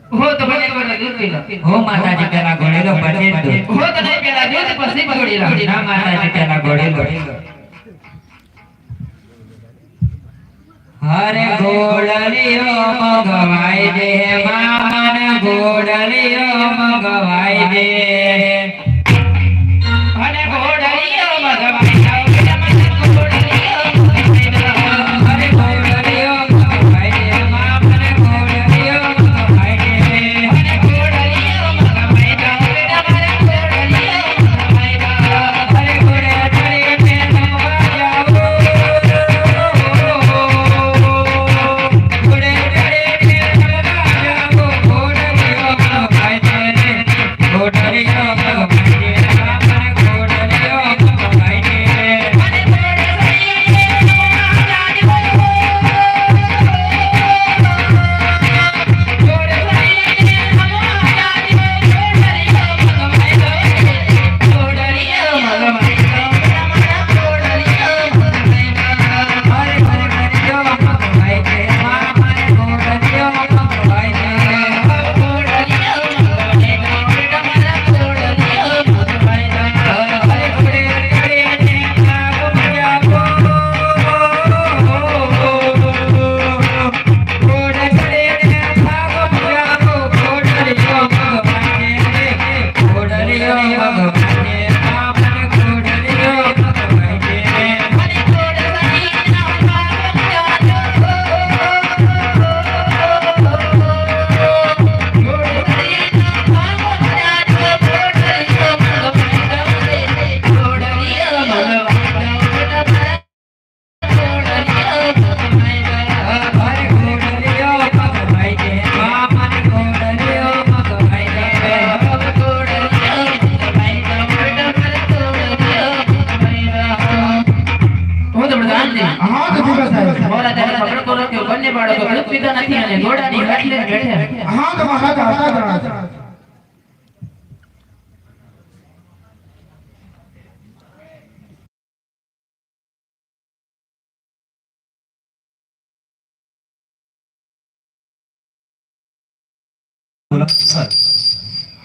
हो तो बने वाला दूध पीला हो माताजी पेला घोड़ेलो बने दूध हो तो नहीं पीला दूध પછી પીલા ना माताजी पेला घोड़ेलो हरे घोड़लियो मगवाई दे मामन घोड़लियो मगवाई दे हरे घोड़लियो मगवाई दे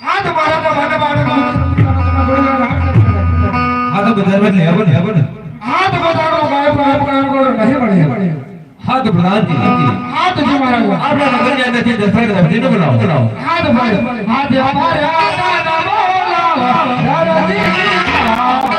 हाथ मारा तो भागा भागा हाथ बदल ले अब हाथ बताओ गायब गायब गायब को नहीं पड़े हाथ प्रधान जी हाथ जी मारा आप लोग नगर के अंदर से दस्तखत कर देना बुलाओ हाथ भाई हाथ हमारे आका ना बोला दादा जी